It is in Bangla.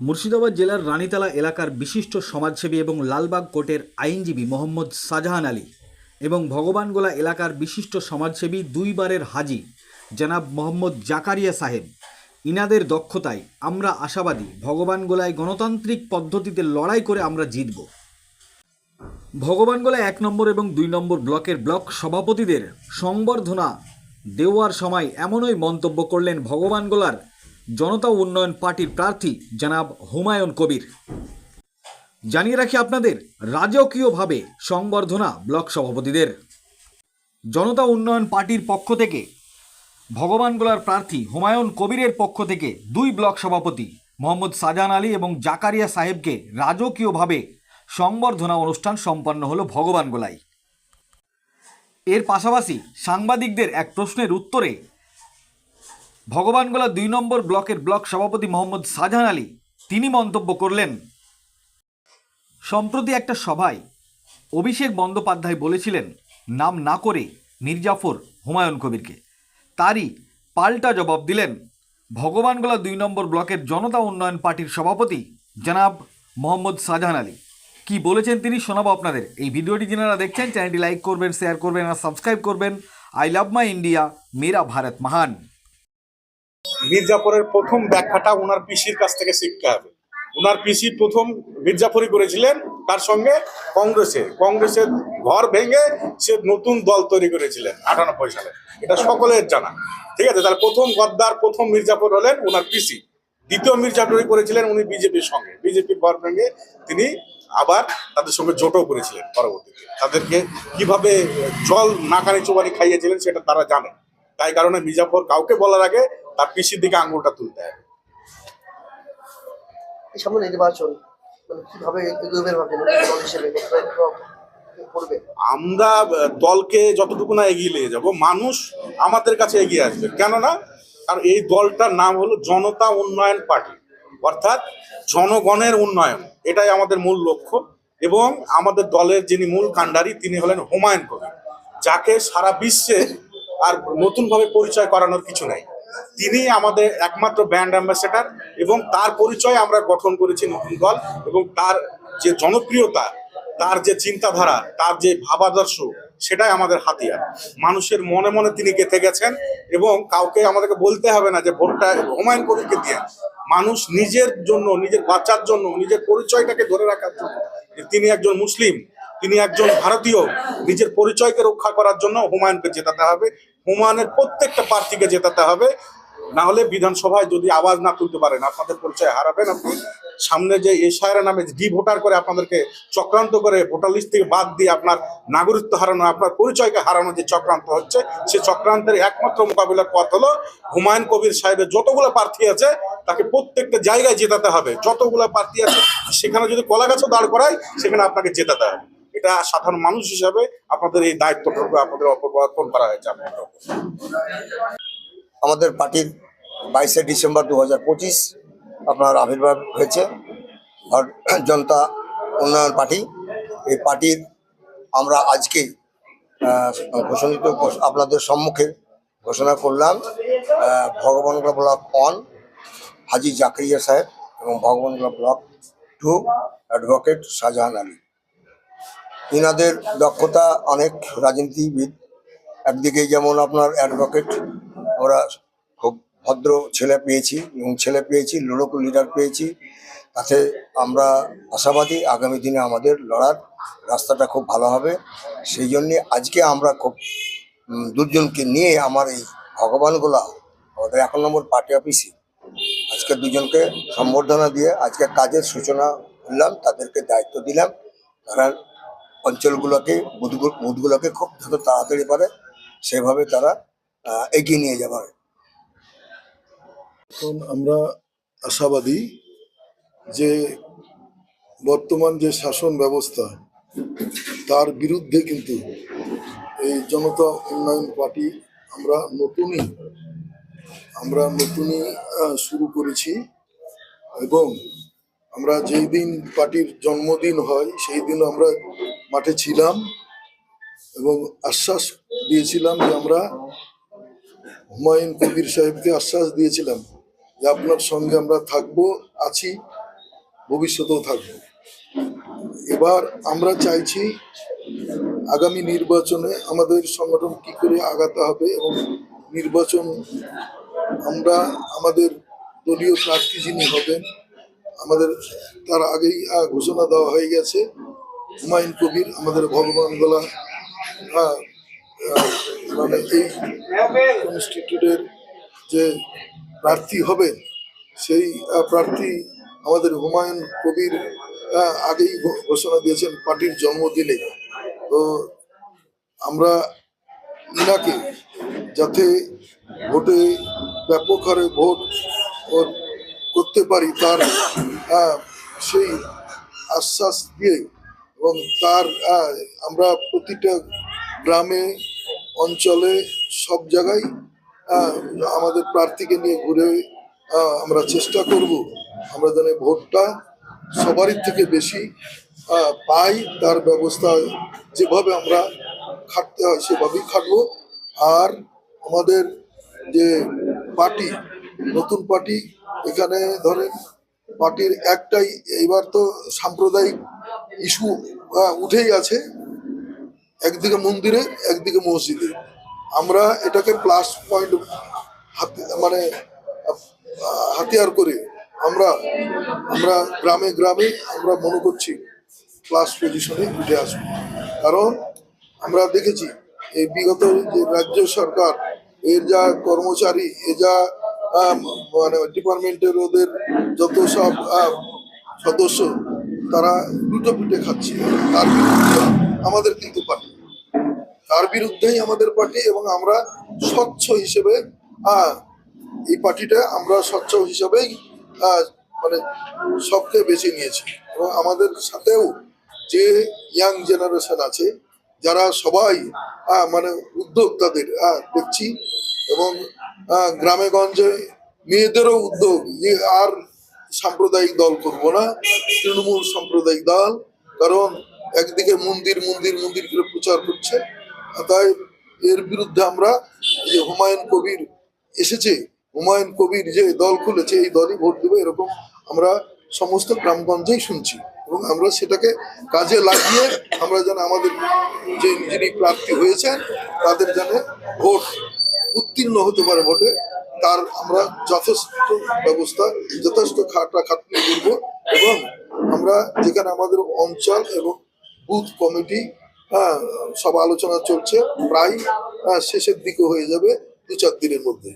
মুর্শিদাবাদ জেলার রানীতলা এলাকার বিশিষ্ট সমাজসেবী এবং লালবাগ কোর্টের আইনজীবী মোহাম্মদ শাহজাহান আলী এবং ভগবানগোলা এলাকার বিশিষ্ট সমাজসেবী দুইবারের হাজী জনাব মোহাম্মদ জাকারিয়া সাহেব, ইনাদের দক্ষতায় আমরা আশাবাদী ভগবানগোলায় গণতান্ত্রিক পদ্ধতিতে লড়াই করে আমরা জিতব। ভগবানগোলা 1 নম্বর এবং 2 নম্বর ব্লকের ব্লক সভাপতিদের সংবর্ধনা দেওয়ার সময় এমনই মন্তব্য করলেন ভগবানগোলার জনতা উন্নয়ন পার্টির প্রার্থী জনাব হুমায়ুন কবির। জানিয়ে রাখি আপনাদের, রাজকীয়ভাবে সংবর্ধনা ব্লক সভাপতিদের। জনতা উন্নয়ন পার্টির পক্ষ থেকে ভগবানগোলার প্রার্থী হুমায়ুন কবিরের পক্ষ থেকে 2 ব্লক সভাপতি মোহাম্মদ শাহজাহান আলী এবং জাকারিয়া সাহেবকে রাজকীয়ভাবে সংবর্ধনা অনুষ্ঠান সম্পন্ন হলো ভগবানগোলায়। এর পাশাপাশি সাংবাদিকদের এক প্রশ্নের উত্তরে ভগবানগোলা 2 নম্বর ব্লকের ব্লক সভাপতি মোহাম্মদ শাহজাহান আলী তিনি মন্তব্য করলেন, সম্প্রতি একটা সভায় অভিষেক বন্দ্যোপাধ্যায় বলেছিলেন নাম না করে মির্জাফর হুমায়ুন কবিরকে। তারই পাল্টা জবাব দিলেন ভগবানগোলা 2 নম্বর ব্লকের জনতা উন্নয়ন পার্টির সভাপতি জনাব মোহাম্মদ শাহজাহান আলী। কি বলেছেন তিনি শোনাবো আপনাদের। এই ভিডিওটি যারা দেখছেন চ্যানেলটি লাইক করবেন, শেয়ার করবেন আর সাবস্ক্রাইব করবেন। আই লাভ মাই ইন্ডিয়া, মেরা ভারত মহান। মির্জাফরের প্রথম ব্যাখ্যাটা ওনার পিসির কাছ থেকে শিখতে হবে। ওনার পিসি প্রথম মির্জাফরি করেছিলেন তার সঙ্গে কংগ্রেসের ঘর ভেঙে সে নতুন দল তৈরি করেছিলেন 98 সালে। এটা সকলের জানা, ঠিক আছে। তাহলে প্রথম গদ্দার, প্রথম মির্জাফর হলেন ওনার পিসি। দ্বিতীয় মির্জাফরি করেছিলেন উনি বিজেপির সঙ্গে, বিজেপির ঘর ভেঙে তিনি আবার তাদের সঙ্গে জোটও করেছিলেন। পরবর্তীতে তাদেরকে কিভাবে জল নাকানি চোবানি খাইয়েছিলেন সেটা তারা জানে। তাই কারণে মির্জাফর কাউকে বলার আগে তার পিসির দিকে আঙুলটা তুলতে হবে। এই সামনে নির্বাচন কিভাবে এগোবে ভাবছেন দল হিসেবে করবে? আমরা দলকে যতটুকু না এগিয়ে নিয়ে যাব, মানুষ আমাদের কাছে এগিয়ে আসবে। কেননা কারণ এই দলটার নাম হলো জনতা উন্নয়ন পার্টি, অর্থাৎ জনগণের উন্নয়ন, এটাই আমাদের মূল লক্ষ্য। এবং আমাদের দলের যিনি মূল কাণ্ডারি তিনি হলেন হুমায়ুন কবির, যাকে সারা বিশ্বে আর নতুনভাবে পরিচয় করানোর কিছু নাই। তিনি আমাদের একমাত্র ব্র্যান্ড অ্যাম্বাসেডর এবং তার পরিচয় আমরা গঠন করেছি নতুন দল। এবং তার যে জনপ্রিয়তা, তার যে চিন্তাধারা, তার যে ভাবাদর্শ, সেটাই আমাদের হাতিয়ার। মানুষের মনে মনে তিনি গেঁথে গেছেন এবং কাউকে আমাদেরকে বলতে হবে না যে ভোটটা হুমায়ুন কবিরকে দিয়ে। মানুষ নিজের জন্য, নিজের বাচ্চার জন্য, নিজের পরিচয়টাকে ধরে রাখার জন্য, তিনি একজন মুসলিম, তিনি একজন ভারতীয়, নিজের পরিচয়কে রক্ষা করার জন্য হুমায়ুনকে জেতাতে হবে। হুমায়ুনের প্রত্যেকটা প্রার্থীকে জেতাতে হবে। না হলে বিধানসভায় যদি আওয়াজ না তুলতে পারেন আপনাদের পরিচয় হারাবেন আপনি। সামনে যে এসআইআর নামে ডি ভোটার করে আপনাদেরকে চক্রান্ত করে ভোটার লিস্ট থেকে বাদ দিয়ে আপনার নাগরিকত্ব হারানো, আপনার পরিচয়কে হারানোর যে চক্রান্ত হচ্ছে, সেই চক্রান্তের একমাত্র মোকাবিলার পথ হলো হুমায়ুন কবির সাহেবের যতগুলো প্রার্থী আছে তাকে প্রত্যেকটা জায়গায় জেতাতে হবে। যতগুলো প্রার্থী আছে সেখানে যদি কলা গাছও দাঁড় করায় সেখানে আপনাকে জেতাতে হবে। এটা সাধারণ মানুষ হিসাবে আপনাদের এই দায়িত্বটুকু আপনাদের অর্পণ করা হয়েছে। আমাদের পার্টির 22শে ডিসেম্বর 2025 আপনার আবির্ভাব হয়েছে জনতা উন্নয়ন পার্টি। এই পার্টির আমরা আজকে ঘোষণিত আপনাদের সম্মুখে ঘোষণা করলাম ভগবানগোলা ব্লক 1 হাজী জাকারিয়া সাহেব এবং ভগবানগোলা ব্লক 2 অ্যাডভোকেট শাহজাহান আলী। ইনাদের দক্ষতা অনেক, রাজনীতিবিদ। একদিকে যেমন আপনার অ্যাডভোকেট, আমরা খুব ভদ্র ছেলে পেয়েছি এবং লোক লিডার পেয়েছি। তাতে আমরা আশাবাদী আগামী দিনে আমাদের লড়ার রাস্তাটা খুব ভালো হবে। সেই জন্যে আজকে আমরা খুব দুজনকে নিয়ে আমার এই ভগবানগোলা আমাদের 1 নম্বর পার্টি অফিসে আজকে দুজনকে সম্বর্ধনা দিয়ে আজকে কাজের সূচনা করলাম, তাদেরকে দায়িত্ব দিলাম। তারা অঞ্চলগুলোকে, বুথগুলোকে খুব যত তাড়াতাড়ি পারে সেভাবে তারা এগিয়ে নিয়ে যাবে। এখন আমরা আশাবাদী যে বর্তমান যে শাসন ব্যবস্থা তার বিরুদ্ধে কিন্তু এই জনতা উন্নয়ন পার্টি আমরা নতুনই শুরু করেছি। এবং আমরা যেই দিন পার্টির জন্মদিন হয় সেই দিন আমরা মাঠে ছিলাম এবং আশ্বাস দিয়েছিলাম যে আমরা হুমায়ুন কবির সাহেবকে আশ্বাস দিয়েছিলাম যে আপনার সঙ্গে আমরা থাকবো, আছি ভবিষ্যতেও থাকবো। এবার আমরা চাইছি আগামী নির্বাচনে আমাদের সংগঠন কি করে আগাতে হবে, এবং নির্বাচন আমরা আমাদের দলীয় প্রার্থী যিনি হবেন আমাদের তার আগেই ঘোষণা দেওয়া হয়ে গেছে, হুমায়ুন কবির আমাদের ভগবান গোলা মানে এই ইনস্টিটিউটের যে প্রার্থী হবেন সেই প্রার্থী আমাদের হুমায়ুন কবির আগেই ঘোষণা দিয়েছেন পার্টির জন্মদিনে। তো আমরা ইনাকে যাতে ভোটে ব্যাপক হারে ভোট করতে পারি তার সেই আশ্বাস দিয়ে, এবং তার আমরা প্রতিটা গ্রামে অঞ্চলে সব জায়গায় আমাদের প্রার্থীকে নিয়ে ঘুরে আমরা চেষ্টা করব আমরা যেন ভোটটা সবারই থেকে বেশি পাই, তার ব্যবস্থা যেভাবে আমরা খাটতে হয় সেভাবেই খাটবো। আর আমাদের যে পার্টি, নতুন পার্টি, এখানে ধরেন পার্টির একটাই, এইবার তো সাম্প্রদায়িক ইস্যু উঠেই আছে, একদিকে মন্দিরে একদিকে মসজিদে। আমরা এটাকে প্লাস পয়েন্ট মানে হাতিয়ার করে আমরা আমরা গ্রামে গ্রামে আমরা মনে করছি প্লাস পজিশনে উঠে আসবো। কারণ আমরা দেখেছি এই বিগত যে রাজ্য সরকার এর যা কর্মচারী, এ যা মানে ডিপার্টমেন্টের ওদের যত সব সদস্য, তারা দুটো পিঠে খাচ্ছে। তার বিরুদ্ধে আমাদের কিন্তু পার্টি, তার বিরুদ্ধেই আমাদের পার্টি, এবং আমরা স্বচ্ছ হিসেবে এই পার্টিটা আমরা স্বচ্ছ হিসাবেই মানে সবকে বেছে নিয়েছি। এবং আমাদের সাথেও যে ইয়াং জেনারেশন আছে যারা সবাই মানে উদ্যোক্তাদের দেখছি, এবং গ্রামে গঞ্জে মেয়েদেরও উদ্যোগ যে আর সাম্প্রদায়িক দল করব না, তৃণমূল সাম্প্রদায়িক দল, কারণ একদিকে মন্দির মন্দির মন্দির করে প্রচার করছে। তাই এর বিরুদ্ধে আমরা যে হুমায়ুন কবির এসেছে, হুমায়ুন কবির যে দল খুলেছে এই দলই ভোট দেবে, এরকম আমরা সমস্ত গ্রামগঞ্জেই শুনছি। এবং আমরা সেটাকে কাজে লাগিয়ে আমরা যেন আমাদের যে যিনি প্রার্থী হয়েছেন তাদের যেন ভোট উত্তীর্ণ হতে পারে ভোটে, তার আমরা যথেষ্ট ব্যবস্থা, যথেষ্ট খাটনি করব। এবং আমরা যেখানে আমাদের অঞ্চল এবং বুথ কমিটি সব আলোচনা চলছে, প্রায় শেষের দিকে হয়ে যাবে 2-4 দিনের মধ্যে।